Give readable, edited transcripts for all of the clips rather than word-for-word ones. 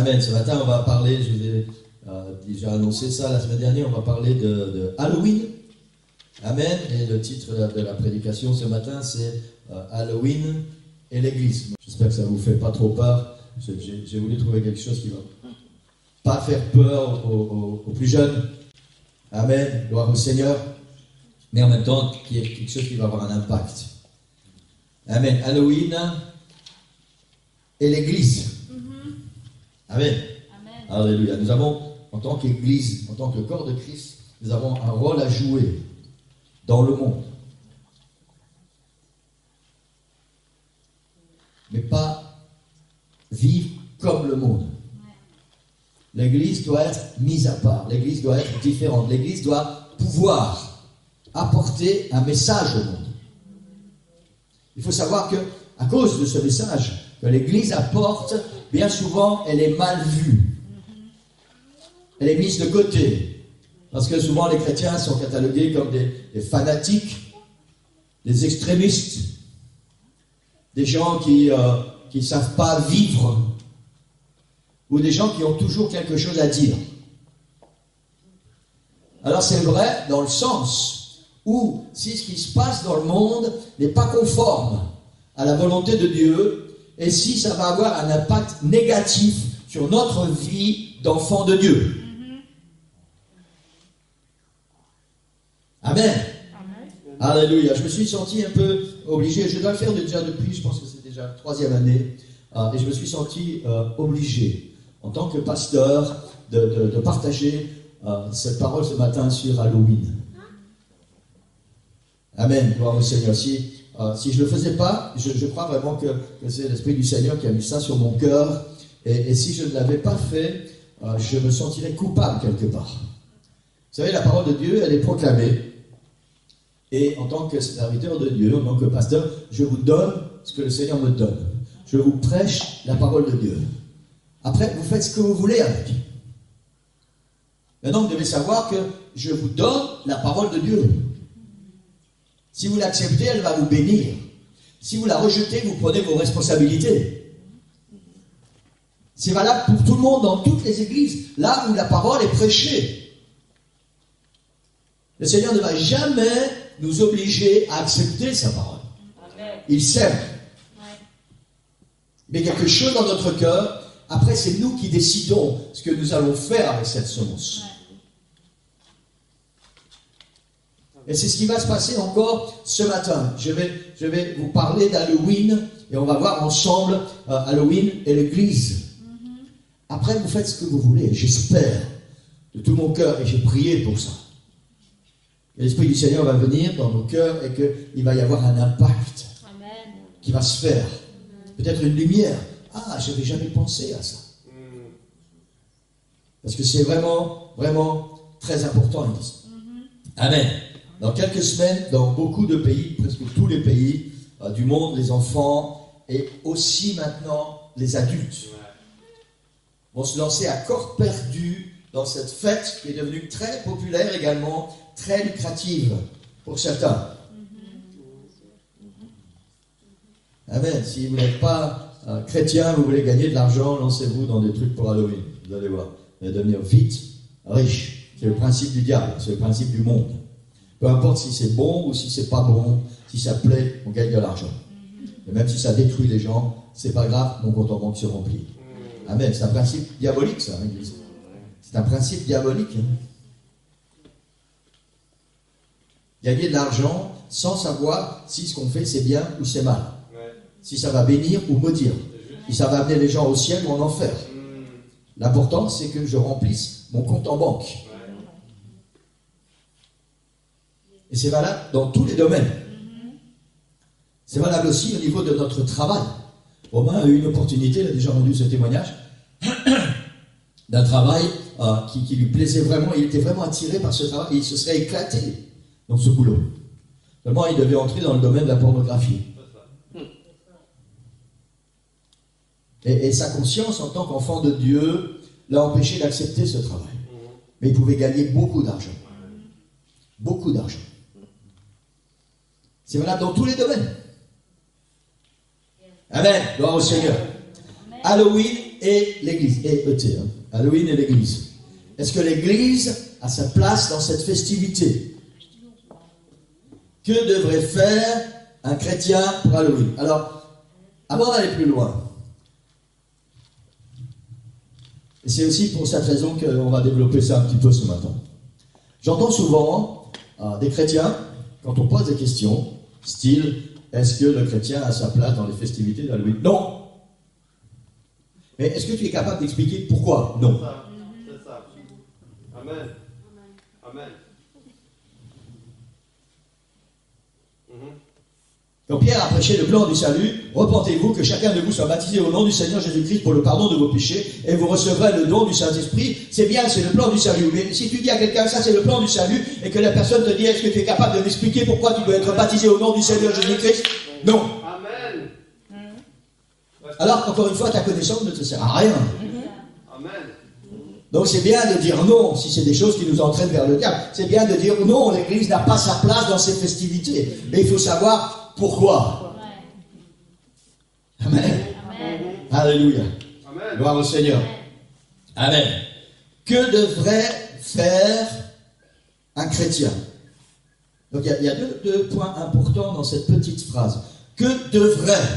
Amen. Ce matin, on va parler, je vous ai déjà annoncé ça la semaine dernière, on va parler de Halloween. Amen. Et le titre de la prédication ce matin, c'est Halloween et l'Église. J'espère que ça ne vous fait pas trop peur. J'ai voulu trouver quelque chose qui ne va pas faire peur aux plus jeunes. Amen. Gloire au Seigneur. Mais en même temps, qui est quelque chose qui va avoir un impact. Amen. Halloween et l'Église. Amen. Amen. Alléluia. Nous avons, en tant qu'Église, en tant que corps de Christ, nous avons un rôle à jouer dans le monde. Mais pas vivre comme le monde. L'Église doit être mise à part. L'Église doit être différente. L'Église doit pouvoir apporter un message au monde. Il faut savoir que, à cause de ce message que l'Église apporte, bien souvent, elle est mal vue. Elle est mise de côté. Parce que souvent, les chrétiens sont catalogués comme des fanatiques, des extrémistes, des gens qui ne savent pas vivre, ou des gens qui ont toujours quelque chose à dire. Alors c'est vrai dans le sens où si ce qui se passe dans le monde n'est pas conforme à la volonté de Dieu, et si ça va avoir un impact négatif sur notre vie d'enfant de Dieu. Amen. Amen. Alléluia. Je me suis senti un peu obligé, je dois le faire déjà depuis, je pense que c'est déjà la 3e année, et je me suis senti obligé, en tant que pasteur, de partager cette parole ce matin sur Halloween. Amen. Gloire au Seigneur. Si je ne le faisais pas, je crois vraiment que c'est l'Esprit du Seigneur qui a mis ça sur mon cœur, et si je ne l'avais pas fait, je me sentirais coupable quelque part. Vous savez, la parole de Dieu, elle est proclamée. Et en tant que serviteur de Dieu, en tant que pasteur, je vous donne ce que le Seigneur me donne. Je vous prêche la parole de Dieu. Après, vous faites ce que vous voulez avec. Maintenant, vous devez savoir que je vous donne la parole de Dieu. Si vous l'acceptez, elle va vous bénir. Si vous la rejetez, vous prenez vos responsabilités. C'est valable pour tout le monde, dans toutes les églises, là où la parole est prêchée. Le Seigneur ne va jamais nous obliger à accepter sa parole. Amen. Il s'aime. Ouais. Mais il y a quelque chose dans notre cœur. Après, c'est nous qui décidons ce que nous allons faire avec cette semence. Ouais. Et c'est ce qui va se passer encore ce matin. Je vais vous parler d'Halloween et on va voir ensemble Halloween et l'Église. Après, vous faites ce que vous voulez. J'espère de tout mon cœur et j'ai prié pour ça. Et l'Esprit du Seigneur va venir dans nos cœurs et qu'il va y avoir un impact. Amen. Qui va se faire. Peut-être une lumière. Ah, je n'avais jamais pensé à ça. Parce que c'est vraiment, vraiment très important. Amen. Dans quelques semaines, dans beaucoup de pays, presque tous les pays du monde, les enfants et aussi maintenant les adultes vont se lancer à corps perdu dans cette fête qui est devenue très populaire également, très lucrative pour certains. Amen. Si vous n'êtes pas chrétien, vous voulez gagner de l'argent, lancez-vous dans des trucs pour Halloween. Vous allez voir. Vous allez devenir vite riche. C'est le principe du diable, c'est le principe du monde. Peu importe si c'est bon ou si c'est pas bon, si ça plaît, on gagne de l'argent. Et même si ça détruit les gens, c'est pas grave, mon compte en banque se remplit. Amen. C'est un principe diabolique, ça, l'Église. C'est un principe diabolique. Gagner de l'argent sans savoir si ce qu'on fait c'est bien ou c'est mal. Si ça va bénir ou maudire. Si ça va amener les gens au ciel ou en enfer. L'important c'est que je remplisse mon compte en banque. Et c'est valable dans tous les domaines. C'est valable aussi au niveau de notre travail. Romain a eu une opportunité, il a déjà rendu ce témoignage, d'un travail qui lui plaisait vraiment. Il était vraiment attiré par ce travail et il se serait éclaté dans ce boulot. Seulement, il devait entrer dans le domaine de la pornographie. Et sa conscience, en tant qu'enfant de Dieu, l'a empêché d'accepter ce travail. Mais il pouvait gagner beaucoup d'argent. Beaucoup d'argent. C'est valable dans tous les domaines. Amen. Gloire au Seigneur. Halloween et l'Église. E-T, hein. Halloween et l'Église. Est-ce que l'Église a sa place dans cette festivité? Que devrait faire un chrétien pour Halloween? Alors, avant d'aller plus loin, et c'est aussi pour cette raison qu'on va développer ça un petit peu ce matin. J'entends souvent des chrétiens, quand on pose des questions, style, est-ce que le chrétien a sa place dans les festivités d'Halloween? Non. Mais est-ce que tu es capable d'expliquer pourquoi? Non. C'est ça. Amen. Amen. Quand Pierre a prêché le plan du salut, repentez-vous, que chacun de vous soit baptisé au nom du Seigneur Jésus-Christ pour le pardon de vos péchés, et vous recevrez le don du Saint-Esprit. C'est bien, c'est le plan du salut. Mais si tu dis à quelqu'un, ça c'est le plan du salut, et que la personne te dit, est-ce que tu es capable de m'expliquer pourquoi tu dois être baptisé au nom du Seigneur Jésus-Christ? Non. Amen. Alors, encore une fois, ta connaissance ne te sert à rien. Amen. Donc c'est bien de dire non, si c'est des choses qui nous entraînent vers le diable. C'est bien de dire non, l'Église n'a pas sa place dans ces festivités. Mais il faut savoir pourquoi. Amen. Amen. Alléluia. Amen. Gloire au Seigneur. Amen. Que devrait faire un chrétien? Donc il y a deux points importants dans cette petite phrase. Que devrait?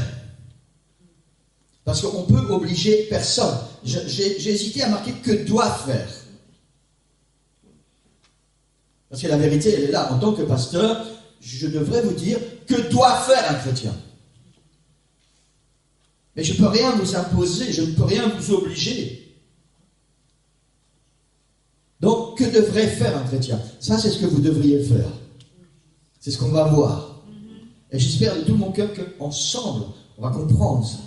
Parce qu'on peut obliger personne. J'ai hésité à marquer que doit faire. Parce que la vérité, elle est là. En tant que pasteur, je devrais vous dire que doit faire un chrétien. Mais je ne peux rien vous imposer, je ne peux rien vous obliger. Donc, que devrait faire un chrétien? Ça, c'est ce que vous devriez faire. C'est ce qu'on va voir. Et j'espère de tout mon cœur qu'ensemble, on va comprendre ça.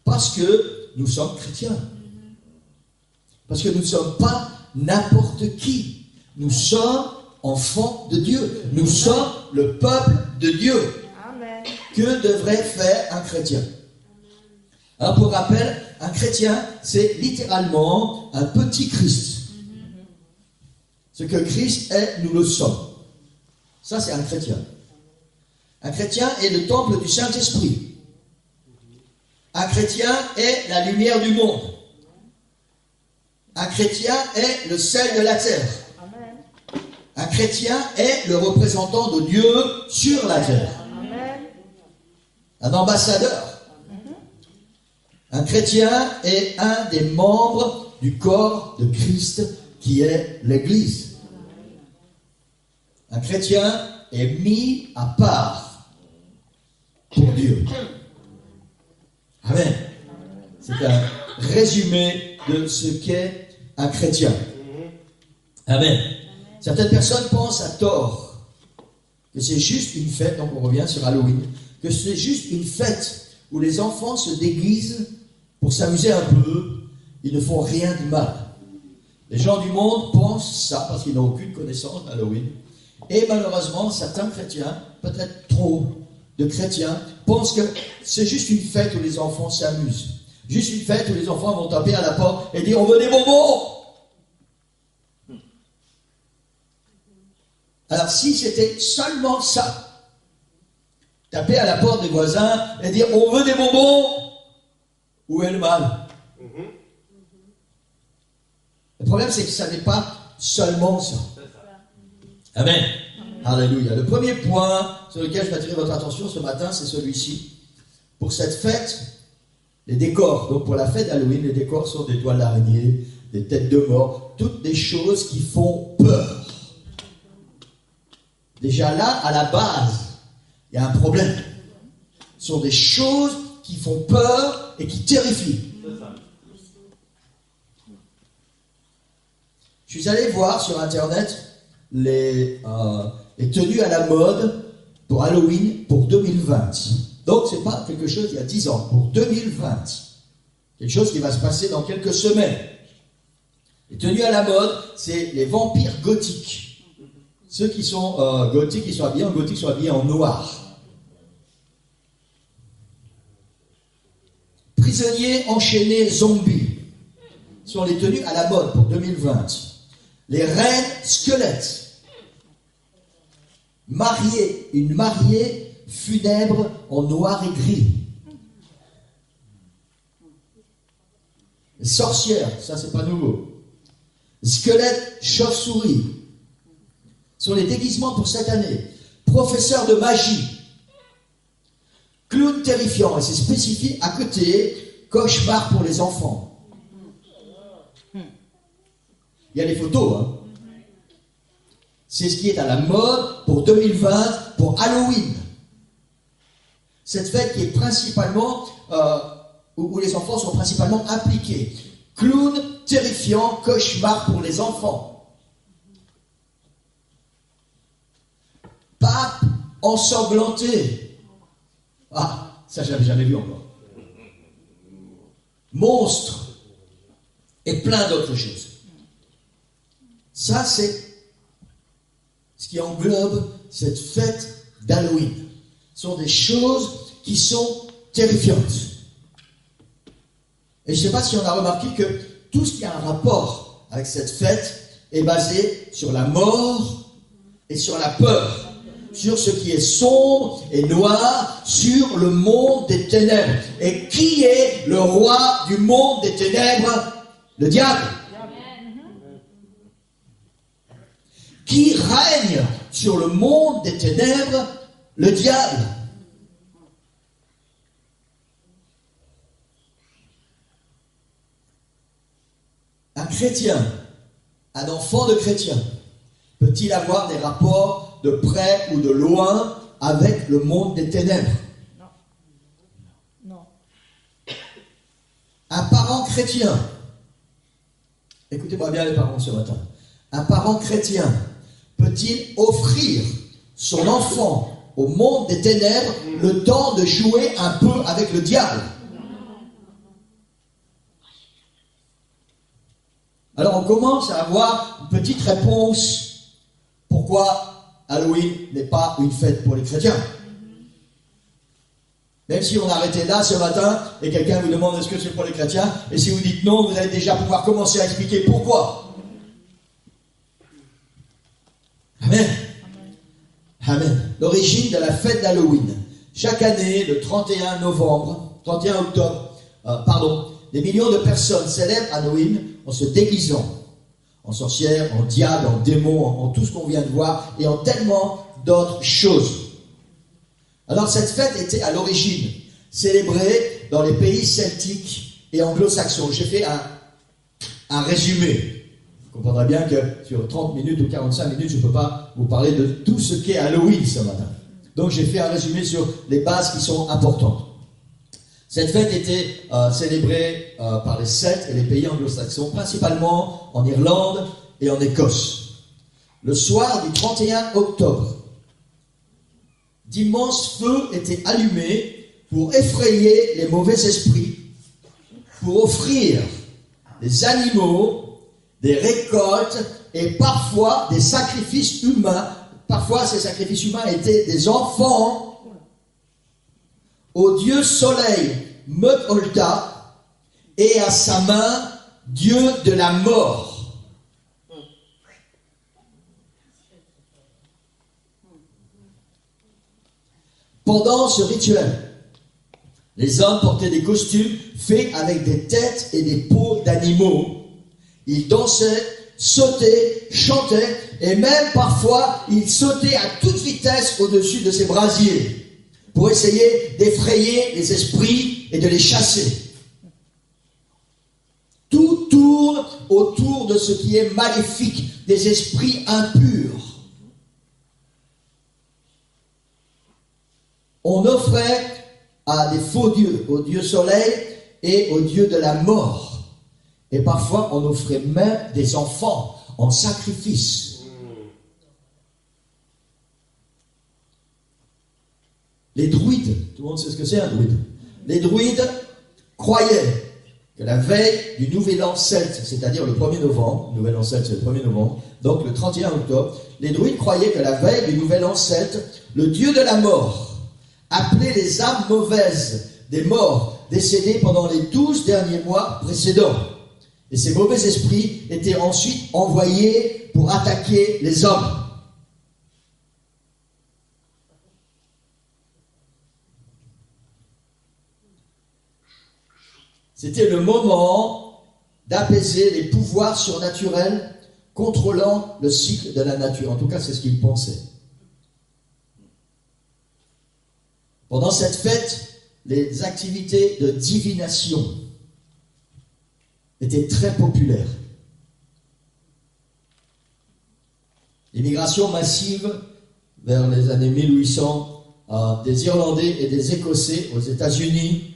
Parce que nous sommes chrétiens. Parce que nous ne sommes pas n'importe qui. Nous sommes enfants de Dieu. Nous sommes le peuple de Dieu. Amen. Que devrait faire un chrétien? Alors pour rappel, un chrétien, c'est littéralement un petit Christ. Ce que Christ est, nous le sommes. Ça, c'est un chrétien. Un chrétien est le temple du Saint-Esprit. Un chrétien est la lumière du monde. Un chrétien est le sel de la terre. Amen. Un chrétien est le représentant de Dieu sur la terre. Amen. Un ambassadeur. Un chrétien est un des membres du corps de Christ qui est l'Église. Un chrétien est mis à part pour Dieu. Amen. C'est un résumé de ce qu'est un chrétien. Amen. Certaines personnes pensent à tort que c'est juste une fête, donc on revient sur Halloween, que c'est juste une fête où les enfants se déguisent pour s'amuser un peu, ils ne font rien de mal. Les gens du monde pensent ça parce qu'ils n'ont aucune connaissance d'Halloween. Et malheureusement, certains chrétiens, peut-être trop de chrétiens, pensent que c'est juste une fête où les enfants s'amusent. Juste une fête où les enfants vont taper à la porte et dire « On veut des bonbons !» Alors si c'était seulement ça, taper à la porte des voisins et dire « On veut des bonbons !» Où est le mal? Le problème, c'est que ça n'est pas seulement ça. Amen. Alléluia. Le premier point sur lequel je vais attirer votre attention ce matin, c'est celui-ci. Pour cette fête, les décors. Donc pour la fête d'Halloween, les décors sont des toiles d'araignée, des têtes de mort, toutes des choses qui font peur. Déjà là, à la base, il y a un problème. Ce sont des choses qui font peur et qui terrifient. Je suis allé voir sur Internet les tenues à la mode pour Halloween pour 2020. Donc, ce n'est pas quelque chose il y a 10 ans, pour 2020. Quelque chose qui va se passer dans quelques semaines. Les tenues à la mode, c'est les vampires gothiques. Ceux qui sont gothiques, ils sont habillés en gothique, sont habillés en noir. Prisonniers enchaînés zombies sont les tenues à la mode pour 2020. Les reines squelettes. Une mariée funèbre en noir et gris. Sorcière, ça c'est pas nouveau. Squelette, chauve-souris sont les déguisements pour cette année. Professeur de magie, clown terrifiant, et c'est spécifié à côté, cauchemar pour les enfants. Il y a les photos, hein. C'est ce qui est à la mode pour 2020, pour Halloween. Cette fête qui est principalement, où les enfants sont principalement impliqués. Clown terrifiant, cauchemar pour les enfants. Pape ensanglanté. Ah, ça j'avais jamais vu encore. Monstre. Et plein d'autres choses. Ça c'est ce qui englobe cette fête d'Halloween. Ce sont des choses qui sont terrifiantes. Et je ne sais pas si on a remarqué que tout ce qui a un rapport avec cette fête est basé sur la mort et sur la peur, sur ce qui est sombre et noir, sur le monde des ténèbres. Et qui est le roi du monde des ténèbres? Le diable. Qui règne sur le monde des ténèbres? Le diable. Un chrétien, un enfant de chrétien, peut-il avoir des rapports de près ou de loin avec le monde des ténèbres? Non. Un parent chrétien, écoutez-moi bien les parents ce matin, un parent chrétien peut-il offrir son enfant au monde des ténèbres le temps de jouer un peu avec le diable? Alors on commence à avoir une petite réponse pourquoi Halloween n'est pas une fête pour les chrétiens. Même si on a arrêté là ce matin et quelqu'un vous demande est-ce que c'est pour les chrétiens, et si vous dites non, vous allez déjà pouvoir commencer à expliquer pourquoi. Amen. Amen. L'origine de la fête d'Halloween. Chaque année, le 31 octobre, des millions de personnes célèbrent Halloween en se déguisant en sorcières, en diables, en démons, en tout ce qu'on vient de voir et en tellement d'autres choses. Alors cette fête était à l'origine célébrée dans les pays celtiques et anglo-saxons. J'ai fait un résumé. Vous comprendrez bien que sur 30 minutes ou 45 minutes, je ne peux pas vous parler de tout ce qu'est Halloween ce matin. Donc j'ai fait un résumé sur les bases qui sont importantes. Cette fête était célébrée par les Celtes et les pays anglo-saxons, principalement en Irlande et en Écosse. Le soir du 31 octobre, d'immenses feux étaient allumés pour effrayer les mauvais esprits, pour offrir des animaux, des récoltes et parfois des sacrifices humains. Parfois, ces sacrifices humains étaient des enfants au dieu soleil Mutholta et à sa main dieu de la mort. Pendant ce rituel, les hommes portaient des costumes faits avec des têtes et des peaux d'animaux. Ils dansaient, sautaient, chantaient et même parfois ils sautaient à toute vitesse au-dessus de ces brasiers pour essayer d'effrayer les esprits et de les chasser. Tout tourne autour de ce qui est maléfique, des esprits impurs. On offrait à des faux dieux, au dieu soleil et au dieu de la mort. Et parfois, on offrait même des enfants en sacrifice. Les druides, tout le monde sait ce que c'est un druide. Les druides croyaient que la veille du nouvel an celte, c'est-à-dire le 1er novembre, le nouvel an celte c'est le 1er novembre, donc le 31 octobre, les druides croyaient que la veille du nouvel an celte, le dieu de la mort appelait les âmes mauvaises des morts décédés pendant les 12 derniers mois précédents. Et ces mauvais esprits étaient ensuite envoyés pour attaquer les hommes. C'était le moment d'apaiser les pouvoirs surnaturels contrôlant le cycle de la nature. En tout cas, c'est ce qu'il pensait. Pendant cette fête, les activités de divination étaient très populaires. L'immigration massive vers les années 1800 des Irlandais et des Écossais aux États-Unis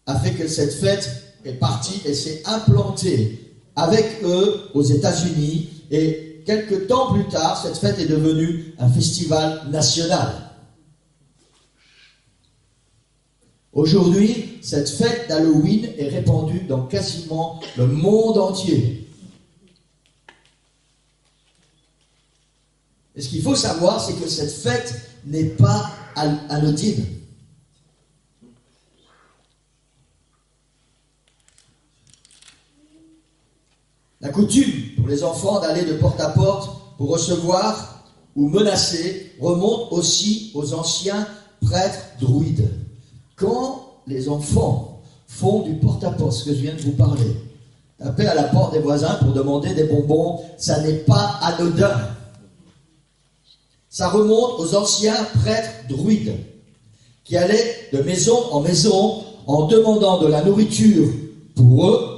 a fait que cette fête est partie et s'est implantée avec eux aux États-Unis. Et quelques temps plus tard, cette fête est devenue un festival national. Aujourd'hui, cette fête d'Halloween est répandue dans quasiment le monde entier. Et ce qu'il faut savoir, c'est que cette fête n'est pas anodine. La coutume pour les enfants d'aller de porte à porte pour recevoir ou menacer remonte aussi aux anciens prêtres druides. Quand les enfants font du porte-à-porte, ce que je viens de vous parler, taper à la porte des voisins pour demander des bonbons, ça n'est pas anodin. Ça remonte aux anciens prêtres druides qui allaient de maison en maison en demandant de la nourriture pour eux,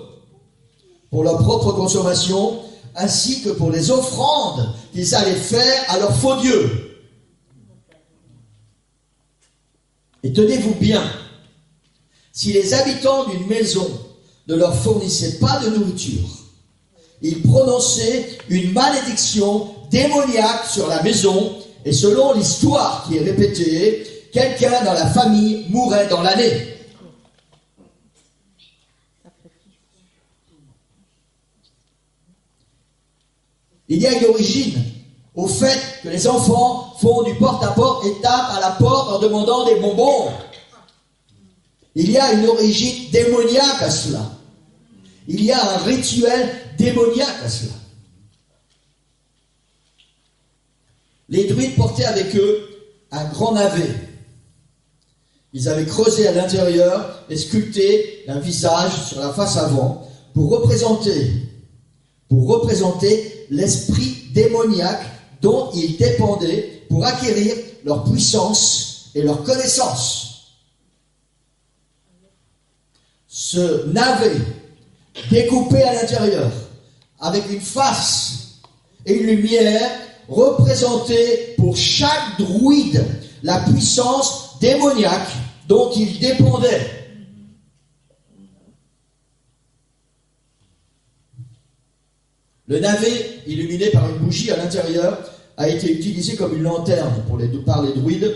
pour leur propre consommation, ainsi que pour les offrandes qu'ils allaient faire à leurs faux dieux. Et tenez-vous bien, si les habitants d'une maison ne leur fournissaient pas de nourriture, ils prononçaient une malédiction démoniaque sur la maison, et selon l'histoire qui est répétée, quelqu'un dans la famille mourait dans l'année. Il y a une origine au fait que les enfants font du porte-à-porte et tapent à la porte en demandant des bonbons. Il y a une origine démoniaque à cela. Il y a un rituel démoniaque à cela. Les druides portaient avec eux un grand navet. Ils avaient creusé à l'intérieur et sculpté un visage sur la face avant pour représenter l'esprit démoniaque dont ils dépendaient pour acquérir leur puissance et leur connaissance. Ce navet découpé à l'intérieur avec une face et une lumière représentait pour chaque druide la puissance démoniaque dont il dépendait. Le navet, illuminé par une bougie à l'intérieur, a été utilisé comme une lanterne par les druides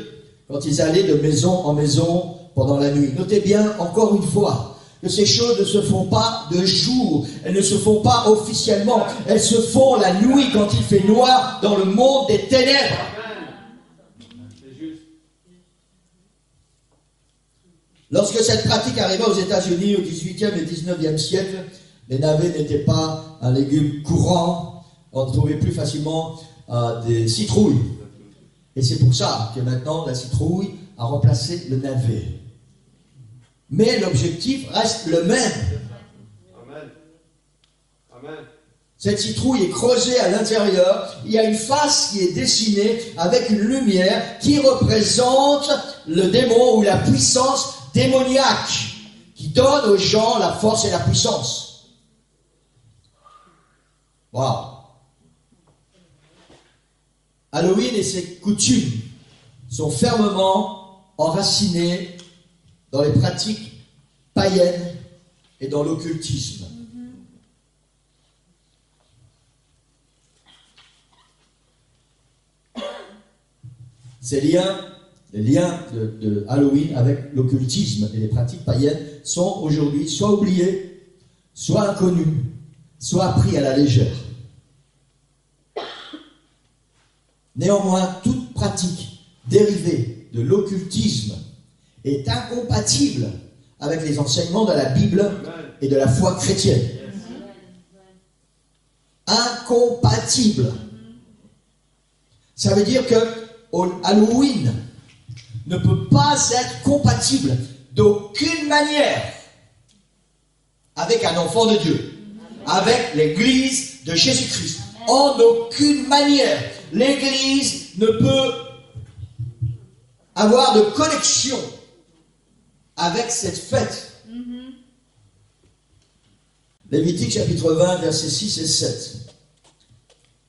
quand ils allaient de maison en maison pendant la nuit. Notez bien, encore une fois, que ces choses ne se font pas de jour, elles ne se font pas officiellement, elles se font la nuit quand il fait noir dans le monde des ténèbres. C'est juste. Lorsque cette pratique arriva aux États-Unis au XVIIIe et XIXe siècle, les navets n'étaient pas un légume courant, on trouvait plus facilement des citrouilles. Et c'est pour ça que maintenant la citrouille a remplacé le navet. Mais l'objectif reste le même. Amen. Amen. Cette citrouille est creusée à l'intérieur, il y a une face qui est dessinée avec une lumière qui représente le démon ou la puissance démoniaque qui donne aux gens la force et la puissance. Wow. Halloween et ses coutumes sont fermement enracinées dans les pratiques païennes et dans l'occultisme. Ces liens, les liens de Halloween avec l'occultisme et les pratiques païennes sont aujourd'hui soit oubliés, soit inconnus, soit pris à la légère. Néanmoins, toute pratique dérivée de l'occultisme est incompatible avec les enseignements de la Bible et de la foi chrétienne. Incompatible. Ça veut dire que Halloween ne peut pas être compatible d'aucune manière avec un enfant de Dieu, avec l'Église de Jésus-Christ. En aucune manière, l'Église ne peut avoir de connexion avec cette fête. Lévitique chapitre 20, versets 6 et 7.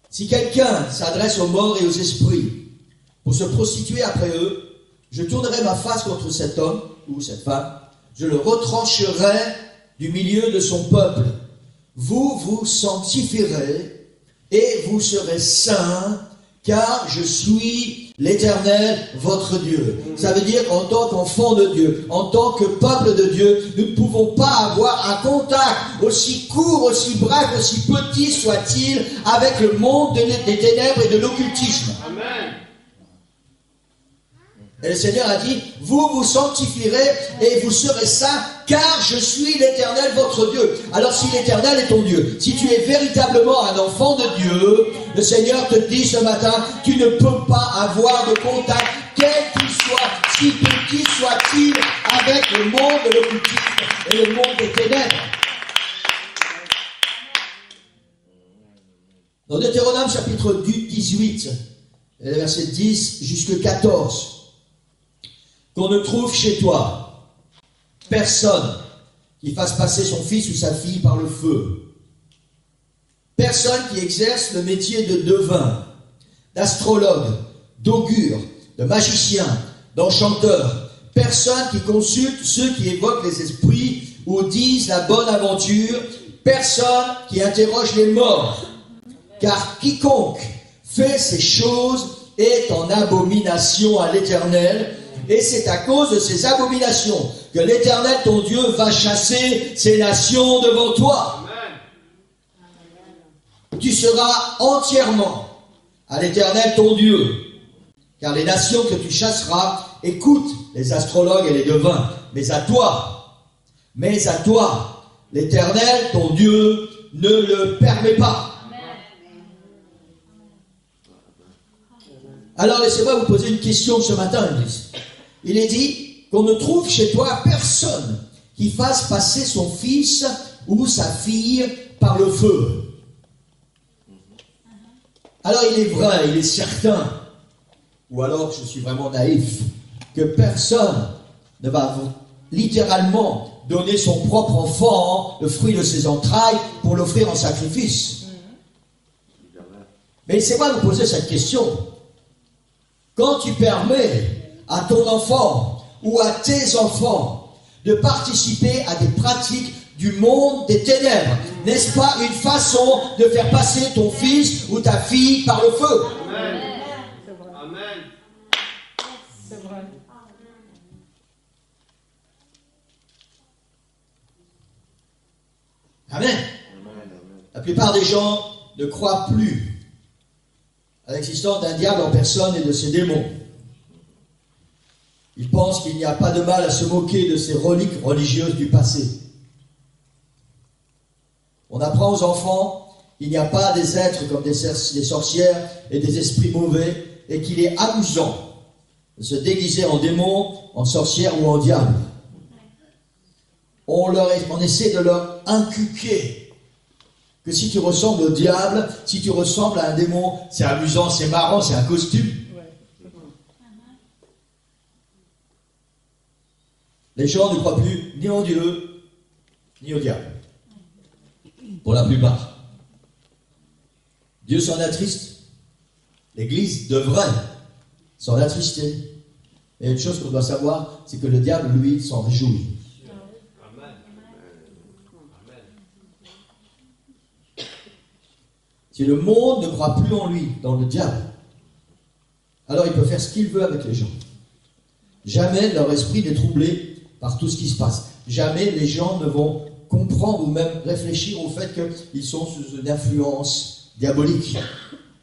Si quelqu'un s'adresse aux morts et aux esprits pour se prostituer après eux, je tournerai ma face contre cet homme ou cette femme, je le retrancherai du milieu de son peuple. Vous vous sanctifierez et vous serez saints, car je suis l'Éternel, votre Dieu. Ça veut dire qu'en tant qu'enfant de Dieu, en tant que peuple de Dieu, nous ne pouvons pas avoir un contact aussi court, aussi bref, aussi petit soit-il avec le monde des ténèbres et de l'occultisme. Amen. Et le Seigneur a dit, vous vous sanctifierez et vous serez saints, car je suis l'Éternel, votre Dieu. Alors si l'Éternel est ton Dieu, si tu es véritablement un enfant de Dieu, le Seigneur te dit ce matin, tu ne peux pas avoir de contact, quel qu'il soit, si petit soit-il, avec le monde de l'occultisme et le monde des ténèbres. Dans Deutéronome chapitre 18, verset 10 jusqu'à 14, qu'on ne trouve chez toi personne qui fasse passer son fils ou sa fille par le feu, personne qui exerce le métier de devin, d'astrologue, d'augure, de magicien, d'enchanteur, personne qui consulte ceux qui évoquent les esprits ou disent la bonne aventure, personne qui interroge les morts, car quiconque fait ces choses est en abomination à l'Éternel. Et c'est à cause de ces abominations que l'Éternel, ton Dieu, va chasser ces nations devant toi. Amen. Tu seras entièrement à l'Éternel, ton Dieu. Car les nations que tu chasseras écoutent les astrologues et les devins. Mais à toi, l'Éternel, ton Dieu, ne le permet pas. Alors laissez-moi vous poser une question ce matin, Église. Il est dit qu'on ne trouve chez toi personne qui fasse passer son fils ou sa fille par le feu. Alors il est vrai, il est certain, ou alors je suis vraiment naïf, que personne ne va littéralement donner son propre enfant, le fruit de ses entrailles, pour l'offrir en sacrifice. Mais laissez-moi vous poser cette question. Quand tu permets à ton enfant ou à tes enfants de participer à des pratiques du monde des ténèbres, n'est-ce pas une façon de faire passer ton fils ou ta fille par le feu? Amen. Amen. C'est vrai. Amen. La plupart des gens ne croient plus à l'existence d'un diable en personne et de ses démons. Ils pensent qu'il n'y a pas de mal à se moquer de ces reliques religieuses du passé. On apprend aux enfants qu'il n'y a pas des êtres comme des sorcières et des esprits mauvais, et qu'il est amusant de se déguiser en démon, en sorcière ou en diable. On essaie de leur inculquer que si tu ressembles au diable, si tu ressembles à un démon, c'est amusant, c'est marrant, c'est un costume. Les gens ne croient plus ni en Dieu, ni au diable. Pour la plupart. Dieu s'en attriste. L'Église devrait s'en attrister. Et une chose qu'on doit savoir, c'est que le diable, lui, s'en réjouit. Amen. Si le monde ne croit plus en lui, dans le diable, alors il peut faire ce qu'il veut avec les gens. Jamais leur esprit n'est troublé par tout ce qui se passe. Jamais les gens ne vont comprendre ou même réfléchir au fait qu'ils sont sous une influence diabolique,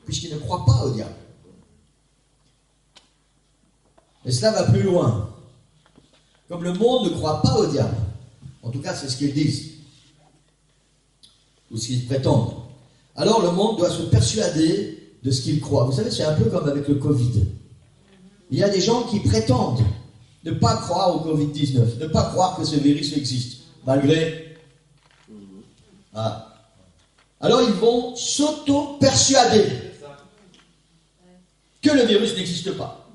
puisqu'ils ne croient pas au diable. Mais cela va plus loin. Comme le monde ne croit pas au diable, en tout cas c'est ce qu'ils disent, ou ce qu'ils prétendent, alors le monde doit se persuader de ce qu'il croit. Vous savez, c'est un peu comme avec le Covid. Il y a des gens qui prétendent ne pas croire au Covid-19, ne pas croire que ce virus existe, malgré Ah. Alors ils vont s'auto-persuader que le virus n'existe pas.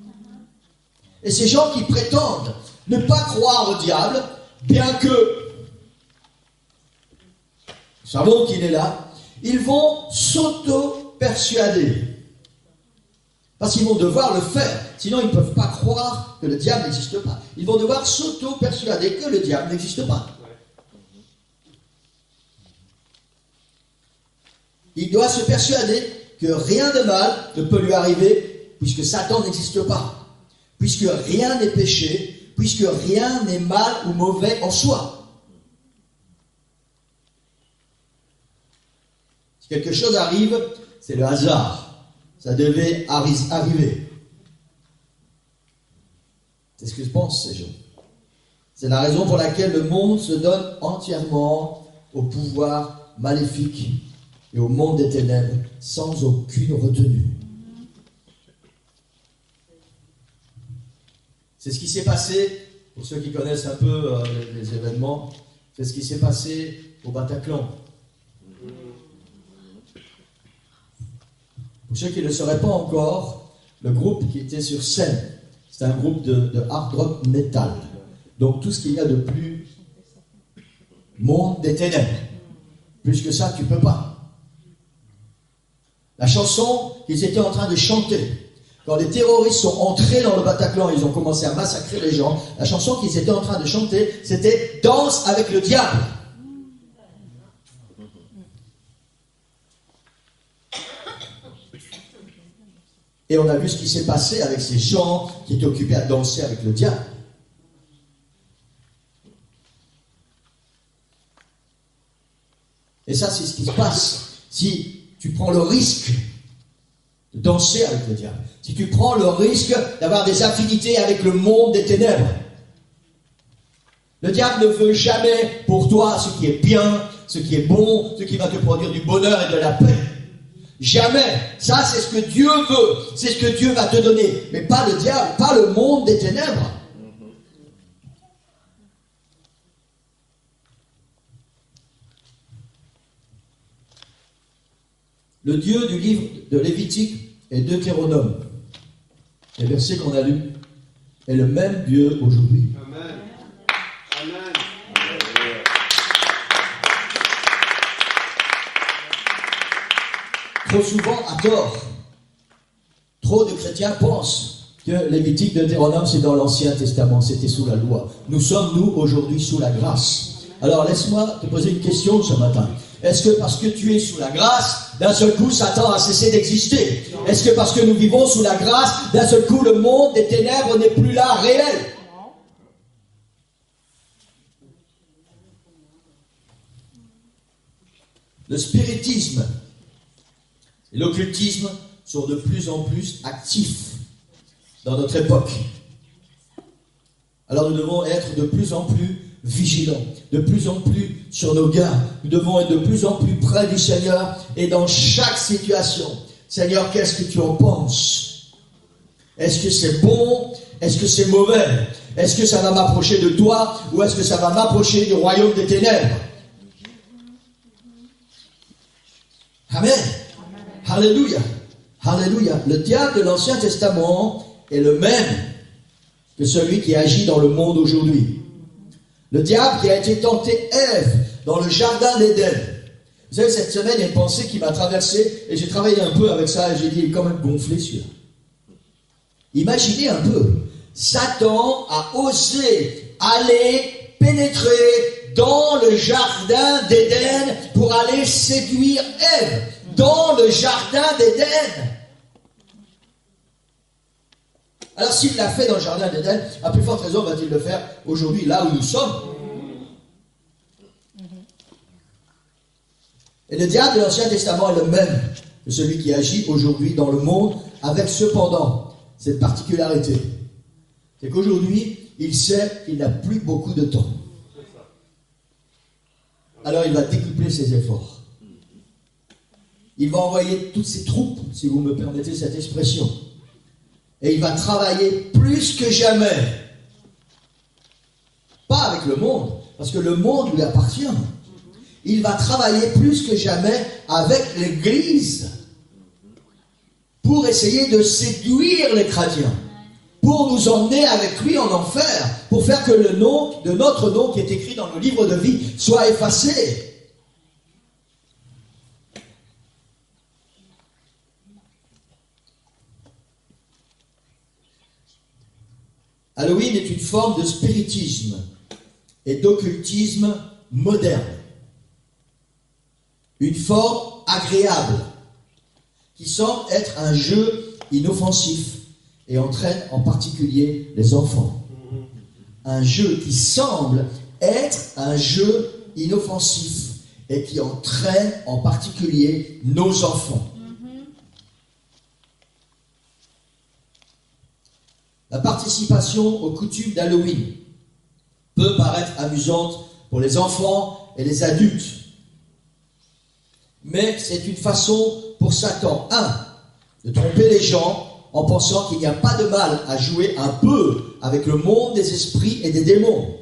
Et ces gens qui prétendent ne pas croire au diable, bien que nous savons qu'il est là, ils vont s'auto-persuader. Parce qu'ils vont devoir le faire, sinon ils ne peuvent pas croire que le diable n'existe pas. Ils vont devoir s'auto-persuader que le diable n'existe pas. Il doit se persuader que rien de mal ne peut lui arriver, puisque Satan n'existe pas. Puisque rien n'est péché, puisque rien n'est mal ou mauvais en soi. Si quelque chose arrive, c'est le hasard. Ça devait arriver. C'est ce que pensent ces gens. C'est la raison pour laquelle le monde se donne entièrement au pouvoir maléfique et au monde des ténèbres, sans aucune retenue. C'est ce qui s'est passé, pour ceux qui connaissent un peu les événements, c'est ce qui s'est passé au Bataclan. Pour ceux qui ne le sauraient pas encore, le groupe qui était sur scène, c'est un groupe de hard rock metal. Donc tout ce qu'il y a de plus monde des ténèbres. Plus que ça, tu ne peux pas. La chanson qu'ils étaient en train de chanter, quand les terroristes sont entrés dans le Bataclan, ils ont commencé à massacrer les gens, la chanson qu'ils étaient en train de chanter, c'était « Danse avec le diable ». Et on a vu ce qui s'est passé avec ces gens qui étaient occupés à danser avec le diable. Et ça, c'est ce qui se passe si tu prends le risque de danser avec le diable. Si tu prends le risque d'avoir des affinités avec le monde des ténèbres. Le diable ne veut jamais pour toi ce qui est bien, ce qui est bon, ce qui va te produire du bonheur et de la paix. Jamais. Ça, c'est ce que Dieu veut. C'est ce que Dieu va te donner. Mais pas le diable, pas le monde des ténèbres. Le Dieu du livre de Lévitique et Deutéronome, les versets qu'on a lus, est le même Dieu aujourd'hui. Amen. Amen. Trop souvent, à tort, trop de chrétiens pensent que Lévitique, Deutéronome, c'est dans l'Ancien Testament, c'était sous la loi. Nous sommes, nous, aujourd'hui, sous la grâce. Alors, laisse-moi te poser une question ce matin. Est-ce que parce que tu es sous la grâce, d'un seul coup, Satan a cessé d'exister? Est-ce que parce que nous vivons sous la grâce, d'un seul coup, le monde des ténèbres n'est plus là, réel? Le spiritisme et l'occultisme sont de plus en plus actifs dans notre époque. Alors nous devons être de plus en plus vigilants, de plus en plus sur nos gardes. Nous devons être de plus en plus près du Seigneur et dans chaque situation. Seigneur, qu'est-ce que tu en penses? Est-ce que c'est bon? Est-ce que c'est mauvais? Est-ce que ça va m'approcher de toi ou est-ce que ça va m'approcher du royaume des ténèbres? Amen. Alléluia. Alléluia. Le diable de l'Ancien Testament est le même que celui qui agit dans le monde aujourd'hui. Le diable qui a été tenté Ève dans le jardin d'Éden. Vous savez, cette semaine, il y a une pensée qui m'a traversé et j'ai travaillé un peu avec ça et j'ai dit, il est quand même gonflé celui-là. Imaginez un peu, Satan a osé aller pénétrer dans le jardin d'Éden pour aller séduire Ève. Dans le jardin d'Éden. Alors s'il l'a fait dans le jardin d'Éden, à plus forte raison va-t-il le faire aujourd'hui, là où nous sommes. Et le diable de l'Ancien Testament est le même que celui qui agit aujourd'hui dans le monde, avec cependant cette particularité. C'est qu'aujourd'hui, il sait qu'il n'a plus beaucoup de temps. Alors il va décupler ses efforts. Il va envoyer toutes ses troupes, si vous me permettez cette expression. Et il va travailler plus que jamais. Pas avec le monde, parce que le monde lui appartient. il va travailler plus que jamais avec l'Église pour essayer de séduire les chrétiens, pour nous emmener avec lui en enfer, pour faire que le nom de notre nom qui est écrit dans le livre de vie soit effacé. Halloween est une forme de spiritisme et d'occultisme moderne. Une forme agréable qui semble être un jeu inoffensif et entraîne en particulier les enfants. Un jeu qui semble être un jeu inoffensif et qui entraîne en particulier nos enfants. La participation aux coutumes d'Halloween peut paraître amusante pour les enfants et les adultes. Mais c'est une façon pour Satan, de tromper les gens en pensant qu'il n'y a pas de mal à jouer un peu avec le monde des esprits et des démons.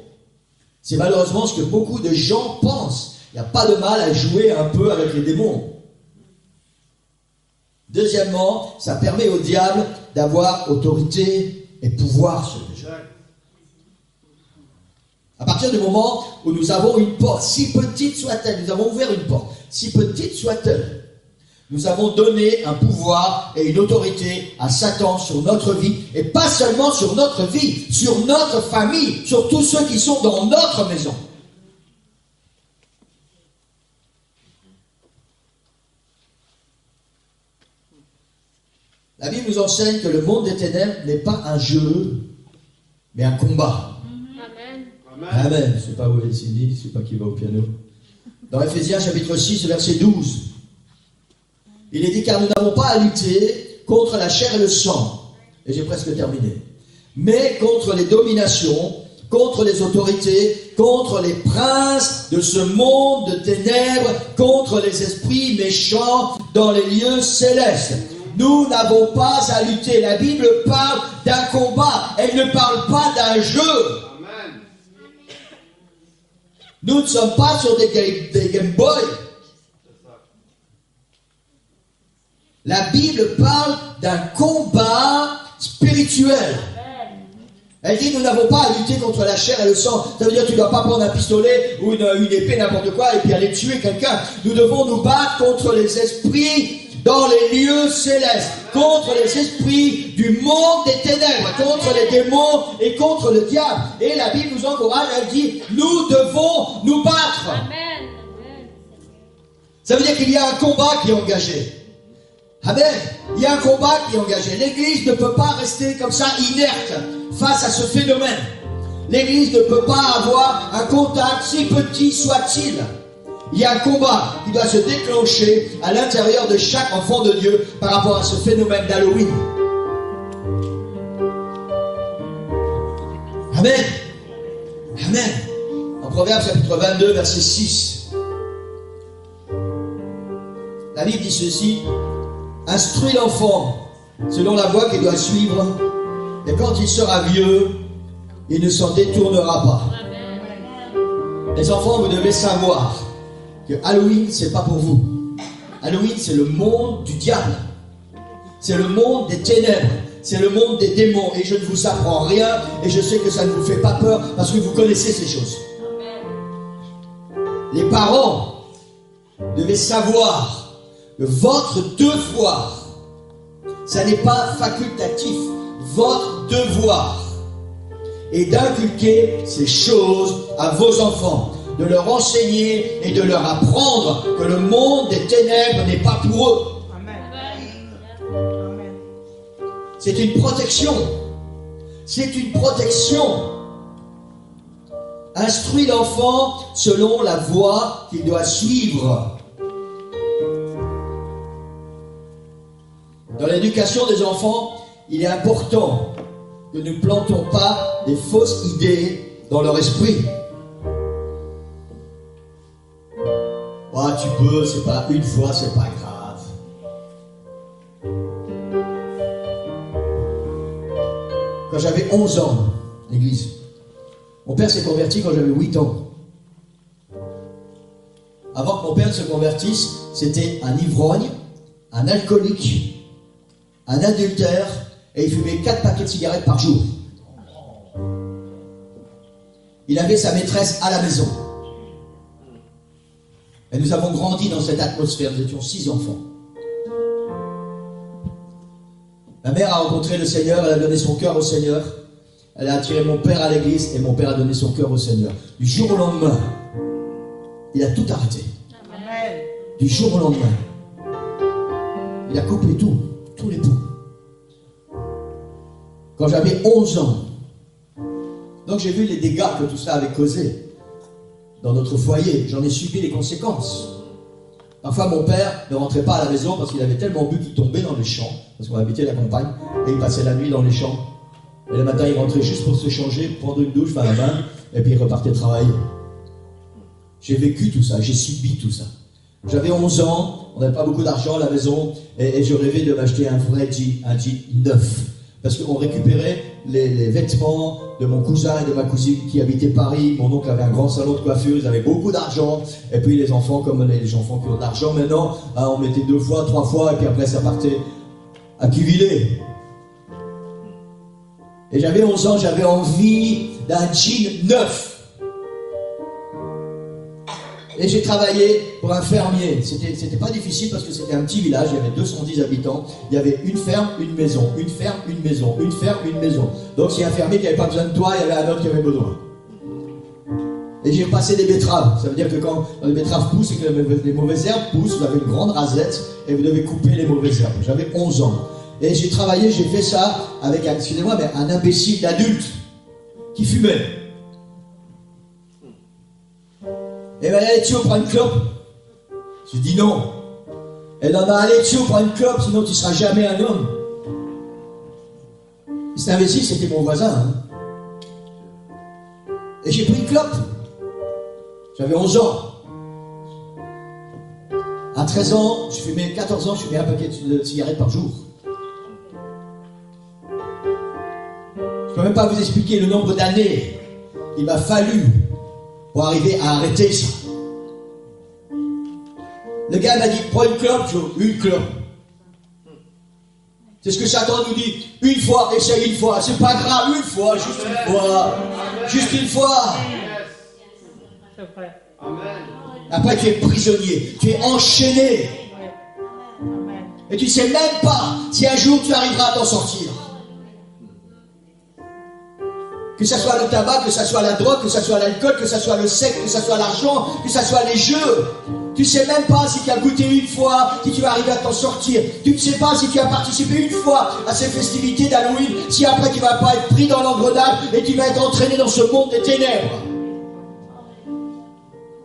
C'est malheureusement ce que beaucoup de gens pensent. Il n'y a pas de mal à jouer un peu avec les démons. Deuxièmement, ça permet au diable d'avoir autorité et pouvoir sur les gens. À partir du moment où nous avons une porte, si petite soit-elle, nous avons ouvert une porte, si petite soit-elle, nous avons donné un pouvoir et une autorité à Satan sur notre vie, et pas seulement sur notre vie, sur notre famille, sur tous ceux qui sont dans notre maison. La Bible nous enseigne que le monde des ténèbres n'est pas un jeu, mais un combat. Amen. Amen. Je ne sais pas où est Cindy, je ne sais pas qui va au piano. Dans Ephésiens chapitre 6, verset 12, il est dit, car nous n'avons pas à lutter contre la chair et le sang, et j'ai presque terminé, mais contre les dominations, contre les autorités, contre les princes de ce monde de ténèbres, contre les esprits méchants dans les lieux célestes. Nous n'avons pas à lutter. La Bible parle d'un combat, elle ne parle pas d'un jeu. Amen. Nous ne sommes pas sur des Game Boy. La Bible parle d'un combat spirituel. Elle dit, nous n'avons pas à lutter contre la chair et le sang. Ça veut dire que tu ne dois pas prendre un pistolet ou une épée, n'importe quoi, et puis aller tuer quelqu'un. Nous devons nous battre contre les esprits dans les lieux célestes, contre les esprits du monde des ténèbres, contre les démons et contre le diable. Et la Bible nous encourage, elle dit, nous devons nous battre. Amen. Ça veut dire qu'il y a un combat qui est engagé. Amen. Il y a un combat qui est engagé. L'Église ne peut pas rester comme ça inerte face à ce phénomène. L'Église ne peut pas avoir un contact, si petit soit-il. Il y a un combat qui doit se déclencher à l'intérieur de chaque enfant de Dieu par rapport à ce phénomène d'Halloween. Amen. Amen. En Proverbes chapitre 22, verset 6. La Bible dit ceci. Instruis l'enfant selon la voie qu'il doit suivre, et quand il sera vieux, il ne s'en détournera pas. Les enfants, vous devez savoir que Halloween, c'est pas pour vous. Halloween, c'est le monde du diable. C'est le monde des ténèbres. C'est le monde des démons. Et je ne vous apprends rien. Et je sais que ça ne vous fait pas peur parce que vous connaissez ces choses. Les parents devaient savoir que votre devoir, ça n'est pas facultatif. Votre devoir est d'inculquer ces choses à vos enfants, de leur enseigner et de leur apprendre que le monde des ténèbres n'est pas pour eux. Amen. C'est une protection. C'est une protection. Instruis l'enfant selon la voie qu'il doit suivre. Dans l'éducation des enfants, il est important que nous ne plantons pas des fausses idées dans leur esprit. Oh, tu peux, c'est pas une fois, c'est pas grave. Quand j'avais 11 ans, l'église, mon père s'est converti quand j'avais 8 ans. À père se convertisse, c'était un ivrogne, un alcoolique, un adultère, et il fumait 4 paquets de cigarettes par jour. Il avait sa maîtresse à la maison. Et nous avons grandi dans cette atmosphère, nous étions 6 enfants. Ma mère a rencontré le Seigneur, elle a donné son cœur au Seigneur. Elle a attiré mon père à l'église et mon père a donné son cœur au Seigneur. Du jour au lendemain, il a tout arrêté. Amen. Du jour au lendemain, il a coupé tout, tous les poux. Quand j'avais 11 ans, donc j'ai vu les dégâts que tout ça avait causé dans notre foyer. J'en ai subi les conséquences. Parfois, mon père ne rentrait pas à la maison parce qu'il avait tellement bu qu'il tombait dans les champs, parce qu'on habitait la campagne, et il passait la nuit dans les champs. Et le matin, il rentrait juste pour se changer, prendre une douche, faire la main, et puis il repartait travailler. J'ai vécu tout ça, j'ai subi tout ça. J'avais 11 ans, on n'avait pas beaucoup d'argent à la maison, et je rêvais de m'acheter un vrai jean, un jean neuf. Parce qu'on récupérait les vêtements de mon cousin et de ma cousine qui habitaient Paris. Mon oncle avait un grand salon de coiffure, ils avaient beaucoup d'argent. Et puis les enfants, comme les enfants qui ont de l'argent maintenant, hein, on mettait 2 fois, 3 fois, et puis après ça partait à Quivillé. Et j'avais 11 ans, j'avais envie d'un jean neuf. Et j'ai travaillé pour un fermier. C'était pas difficile parce que c'était un petit village, il y avait 210 habitants. Il y avait une ferme, une maison, une ferme, une maison, une ferme, une maison. Donc s'il y a un fermier qui n'avait pas besoin de toi, il y avait un autre qui avait besoin. Et j'ai passé des betteraves. Ça veut dire que quand les betteraves poussent et que les mauvaises herbes poussent, vous avez une grande rasette et vous devez couper les mauvaises herbes. J'avais 11 ans. Et j'ai travaillé, j'ai fait ça avec, excusez-moi, mais un imbécile d'adulte qui fumait. Et ben, allez, Thio, prends une clope. J'ai dit non. Et là, allez, Thio, prends une clope, sinon tu ne seras jamais un homme. Et cet imbécile, c'était mon voisin. Hein. Et j'ai pris une clope. J'avais 11 ans. À 13 ans, 14 ans, je fumais un paquet de cigarettes par jour. Je ne peux même pas vous expliquer le nombre d'années qu'il m'a fallu pour arriver à arrêter ça. Le gars m'a dit, prends une clope, une clope. C'est ce que Satan nous dit. Une fois, essaye une fois. C'est pas grave, une fois, juste une fois. Juste une fois. C'est vrai. Après, tu es prisonnier, tu es enchaîné. Amen. Et tu ne sais même pas si un jour tu arriveras à t'en sortir. Que ce soit le tabac, que ce soit la drogue, que ce soit l'alcool, que ce soit le sexe, que ce soit l'argent, que ce soit les jeux. Tu ne sais même pas si tu as goûté une fois, si tu vas arriver à t'en sortir. Tu ne sais pas si tu as participé une fois à ces festivités d'Halloween, si après tu ne vas pas être pris dans l'engrenage et tu vas être entraîné dans ce monde des ténèbres.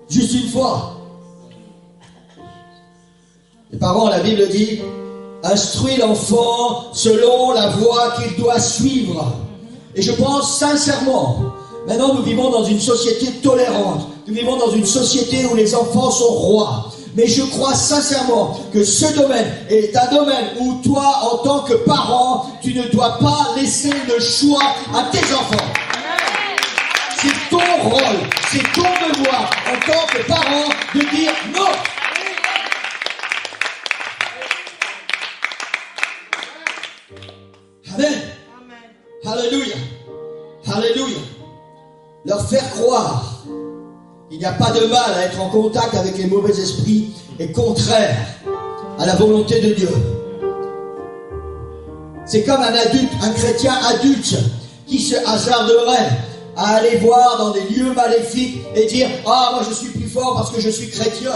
Juste une fois. Les parents, la Bible dit, instruis l'enfant selon la voie qu'il doit suivre. Et je pense sincèrement, maintenant nous vivons dans une société tolérante, nous vivons dans une société où les enfants sont rois. Mais je crois sincèrement que ce domaine est un domaine où toi, en tant que parent, tu ne dois pas laisser le choix à tes enfants. C'est ton rôle, c'est ton devoir en tant que parent de dire non. Amen. Alléluia. Alléluia. Leur faire croire qu'il n'y a pas de mal à être en contact avec les mauvais esprits est contraire à la volonté de Dieu. C'est comme un adulte, un chrétien adulte qui se hasarderait à aller voir dans des lieux maléfiques et dire « Ah, moi je suis plus fort parce que je suis chrétien ».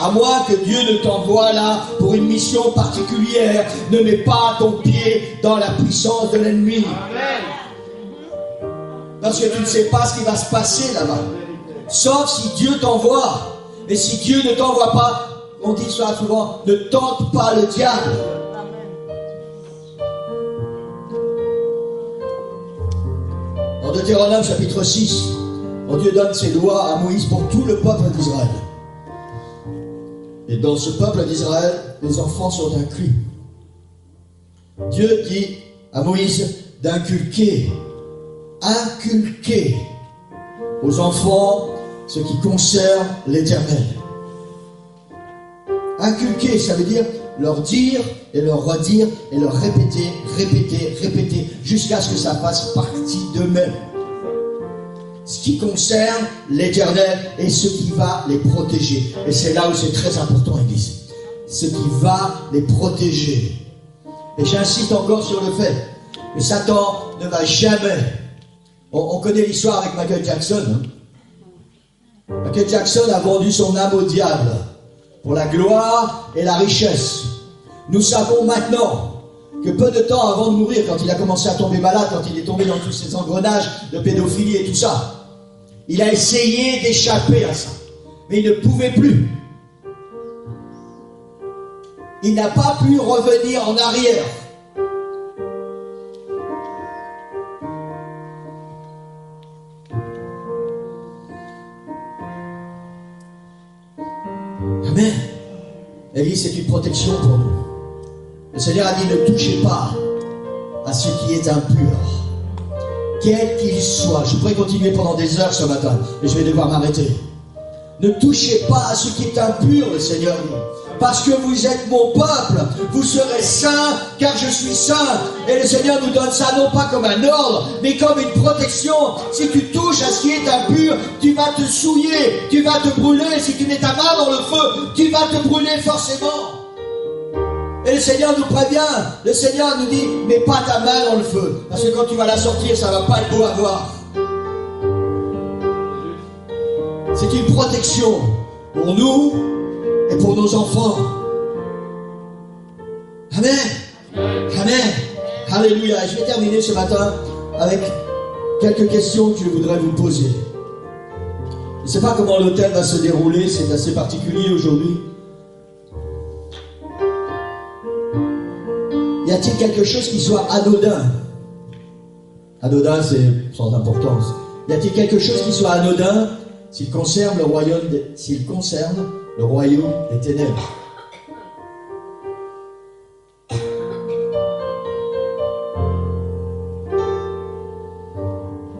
À moins que Dieu ne t'envoie là pour une mission particulière, ne mets pas ton pied dans la puissance de l'ennemi. Parce que tu ne sais pas ce qui va se passer là-bas. Sauf si Dieu t'envoie. Et si Dieu ne t'envoie pas, on dit ça souvent, ne tente pas le diable. Dans Deutéronome chapitre 6, quand Dieu donne ses lois à Moïse pour tout le peuple d'Israël. Et dans ce peuple d'Israël, les enfants sont inclus. Dieu dit à Moïse d'inculquer aux enfants ce qui concerne l'Éternel. Inculquer, ça veut dire leur dire et leur redire et leur répéter, répéter, répéter, jusqu'à ce que ça fasse partie d'eux-mêmes. Ce qui concerne l'Éternel et ce qui va les protéger. Et c'est là où c'est très important, Église. Ce qui va les protéger. Et j'insiste encore sur le fait que Satan ne va jamais... On connaît l'histoire avec Michael Jackson. Hein? Michael Jackson a vendu son âme au diable pour la gloire et la richesse. Nous savons maintenant que peu de temps avant de mourir, quand il a commencé à tomber malade, quand il est tombé dans tous ces engrenages de pédophilie et tout ça, il a essayé d'échapper à ça. Mais il ne pouvait plus. Il n'a pas pu revenir en arrière. Amen. L'église, c'est une protection pour nous. Le Seigneur a dit, ne touchez pas à ce qui est impur. Quel qu'il soit. Je pourrais continuer pendant des heures ce matin, mais je vais devoir m'arrêter. Ne touchez pas à ce qui est impur, le Seigneur dit. Parce que vous êtes mon peuple, vous serez saints, car je suis saint. Et le Seigneur nous donne ça non pas comme un ordre, mais comme une protection. Si tu touches à ce qui est impur, tu vas te souiller, tu vas te brûler. Si tu mets ta main dans le feu, tu vas te brûler forcément. Et le Seigneur nous prévient, le Seigneur nous dit, mets pas ta main dans le feu. Parce que quand tu vas la sortir, ça va pas être beau à voir. C'est une protection pour nous et pour nos enfants. Amen. Amen. Alléluia. Je vais terminer ce matin avec quelques questions que je voudrais vous poser. Je ne sais pas comment l'hôtel va se dérouler, c'est assez particulier aujourd'hui. Y a-t-il quelque chose qui soit anodin? Anodin, c'est sans importance. Y a-t-il quelque chose qui soit anodin s'il concerne le royaume des ténèbres?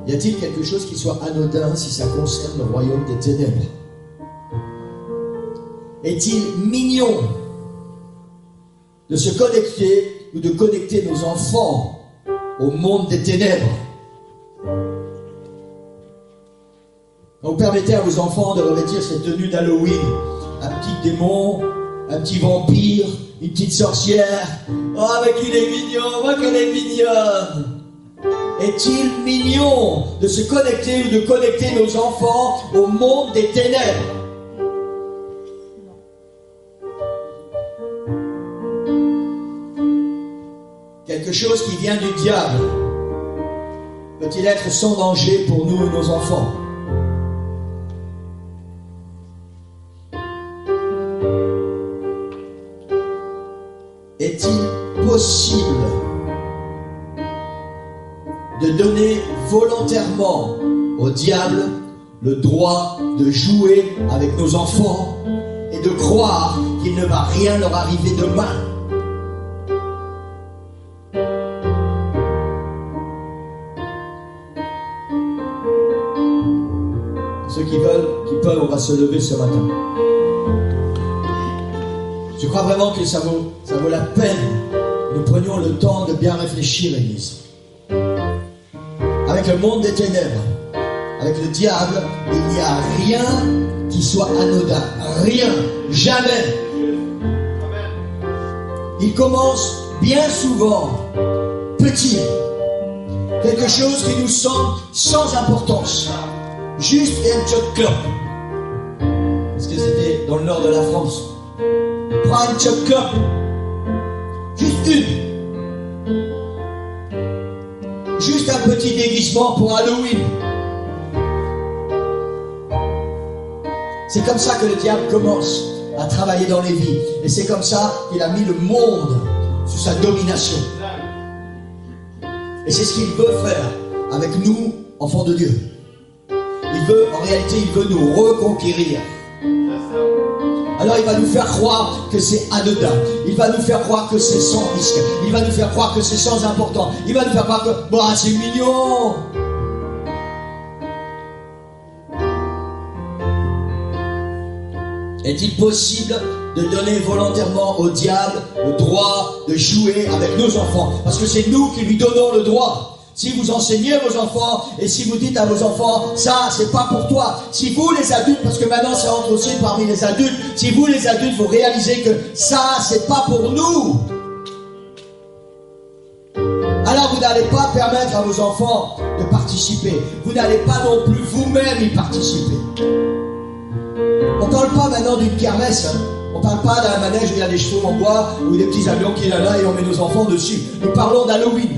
Y a-t-il quelque chose qui soit anodin si ça concerne le royaume des ténèbres? Est-il mignon de se connecter ou de connecter nos enfants au monde des ténèbres? Quand vous permettez à vos enfants de revêtir cette tenue d'Halloween, un petit démon, un petit vampire, une petite sorcière, oh mais qu'il est mignon, moi qu'elle est mignonne. Est-il mignon de se connecter ou de connecter nos enfants au monde des ténèbres? Quelque chose qui vient du diable peut-il être sans danger pour nous et nos enfants? Est-il possible de donner volontairement au diable le droit de jouer avec nos enfants et de croire qu'il ne va rien leur arriver demain? Ceux qui peuvent, on va se lever ce matin. Je crois vraiment que ça vaut la peine que nous prenions le temps de bien réfléchir, Église. Avec le monde des ténèbres, avec le diable, il n'y a rien qui soit anodin. Rien. Jamais. Il commence bien souvent petit. Quelque chose qui nous semble sans importance. Juste un choc-clope. Parce que c'était dans le nord de la France. Prends un choc-clope. Juste une. Juste un petit déguisement pour Halloween. C'est comme ça que le diable commence à travailler dans les vies. Et c'est comme ça qu'il a mis le monde sous sa domination. Et c'est ce qu'il veut faire avec nous, enfants de Dieu. En réalité, il veut nous reconquérir. Alors il va nous faire croire que c'est anodin. Il va nous faire croire que c'est sans risque. Il va nous faire croire que c'est sans important. Il va nous faire croire que bah, c'est mignon. Est-il possible de donner volontairement au diable le droit de jouer avec nos enfants? Parce que c'est nous qui lui donnons le droit. Si vous enseignez vos enfants et si vous dites à vos enfants, ça c'est pas pour toi. Si vous les adultes, parce que maintenant ça entre aussi parmi les adultes, si vous les adultes vous réalisez que ça c'est pas pour nous, alors vous n'allez pas permettre à vos enfants de participer. Vous n'allez pas non plus vous-même y participer. On ne parle pas maintenant d'une kermesse, hein. On ne parle pas d'un manège où il y a des chevaux en bois ou des petits avions qui sont là et on met nos enfants dessus. Nous parlons d'Halloween.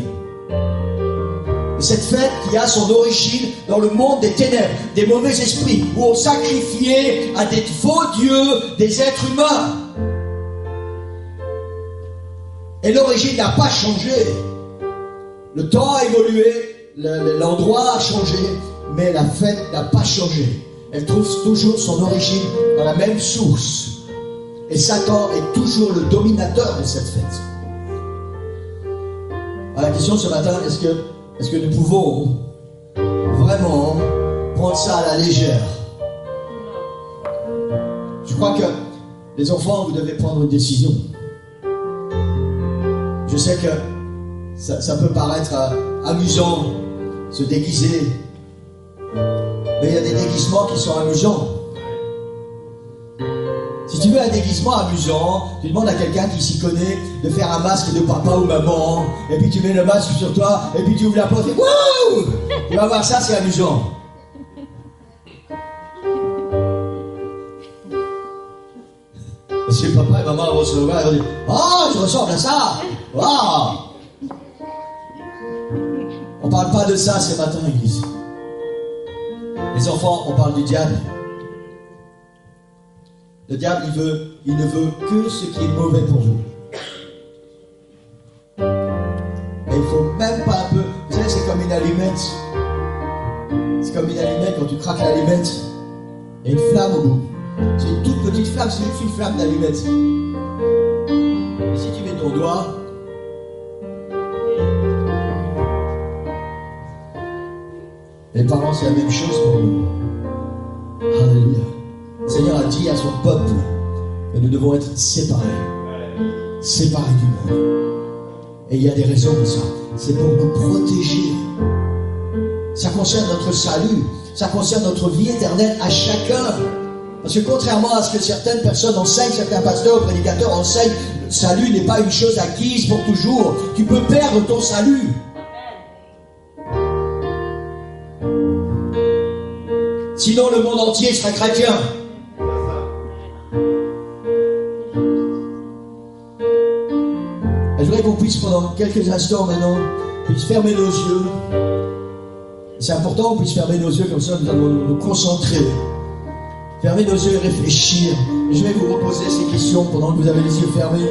Cette fête qui a son origine dans le monde des ténèbres, des mauvais esprits, où on sacrifiait à des faux dieux des êtres humains. Et l'origine n'a pas changé. Le temps a évolué, l'endroit a changé, mais la fête n'a pas changé. Elle trouve toujours son origine dans la même source. Et Satan est toujours le dominateur de cette fête. Alors, la question ce matin, est-ce que nous pouvons vraiment prendre ça à la légère? Je crois que les enfants, vous devez prendre une décision. Je sais que ça peut paraître amusant, se déguiser. Mais il y a des déguisements qui sont amusants. Si tu veux un déguisement amusant, tu demandes à quelqu'un qui s'y connaît de faire un masque de papa ou maman, et puis tu mets le masque sur toi, et puis tu ouvres la porte et wouh! Tu vas voir ça, c'est amusant. Parce que papa et maman vont se revoir et vont dire, oh, tu ressembles à ça! Waouh! On parle pas de ça ce matin, Église. Les enfants, on parle du diable. Le diable, il ne veut que ce qui est mauvais pour vous. Et il ne faut même pas un peu... Vous savez, c'est comme une allumette. C'est comme une allumette, quand tu craques l'allumette, il y a une flamme au bout. C'est une toute petite flamme, c'est juste une flamme d'allumette. Et si tu mets ton doigt... Les parents, c'est la même chose pour nous. Alléluia. Le Seigneur a dit à son peuple que nous devons être séparés. Séparés du monde. Et il y a des raisons pour ça. C'est pour nous protéger. Ça concerne notre salut. Ça concerne notre vie éternelle à chacun. Parce que contrairement à ce que certaines personnes enseignent, certains pasteurs ou prédicateurs enseignent, le salut n'est pas une chose acquise pour toujours. Tu peux perdre ton salut. Sinon, le monde entier sera chrétien. Je voudrais qu'on puisse, pendant quelques instants maintenant, puisse fermer nos yeux. C'est important qu'on puisse fermer nos yeux, comme ça nous allons nous concentrer. Fermer nos yeux et réfléchir. Et je vais vous reposer ces questions pendant que vous avez les yeux fermés.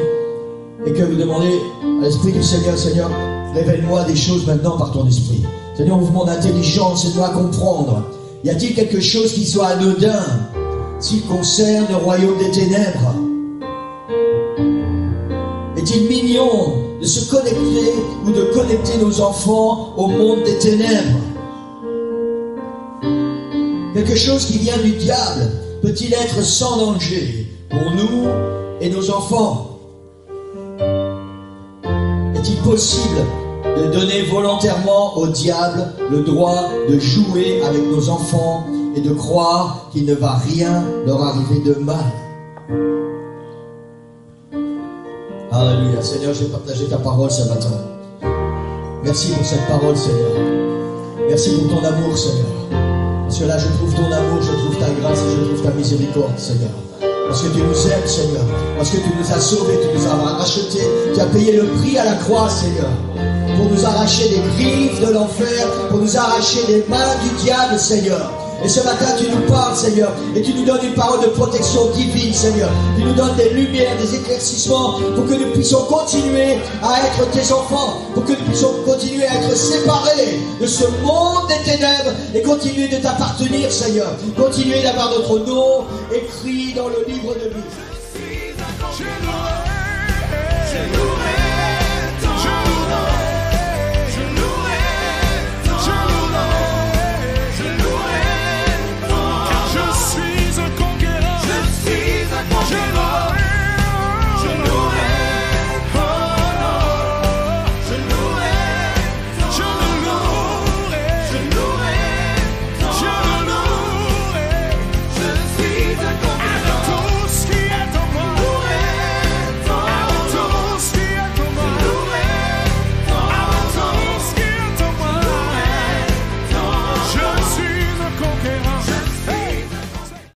Et que vous demandez à l'Esprit du Seigneur, Seigneur, révèle-moi des choses maintenant par ton Esprit. Seigneur, ouvre mon intelligence, aide-moi à comprendre. Y a-t-il quelque chose qui soit anodin s'il concerne le royaume des ténèbres? Est-il mignon de se connecter ou de connecter nos enfants au monde des ténèbres? Quelque chose qui vient du diable peut-il être sans danger pour nous et nos enfants? Est-il possible de donner volontairement au diable le droit de jouer avec nos enfants et de croire qu'il ne va rien leur arriver de mal? Alléluia. Seigneur, j'ai partagé ta parole ce matin. Merci pour cette parole, Seigneur. Merci pour ton amour, Seigneur. Parce que là, je trouve ton amour, je trouve ta grâce et je trouve ta miséricorde, Seigneur. Parce que tu nous aimes, Seigneur. Parce que tu nous as sauvés, tu nous as rachetés. Tu as payé le prix à la croix, Seigneur. Pour nous arracher des griffes de l'enfer, pour nous arracher des mains du diable, Seigneur. Et ce matin, tu nous parles, Seigneur, et tu nous donnes une parole de protection divine, Seigneur. Tu nous donnes des lumières, des éclaircissements, pour que nous puissions continuer à être tes enfants, pour que nous puissions continuer à être séparés de ce monde des ténèbres, et continuer de t'appartenir, Seigneur. Continuer d'avoir notre nom écrit dans le livre de vie.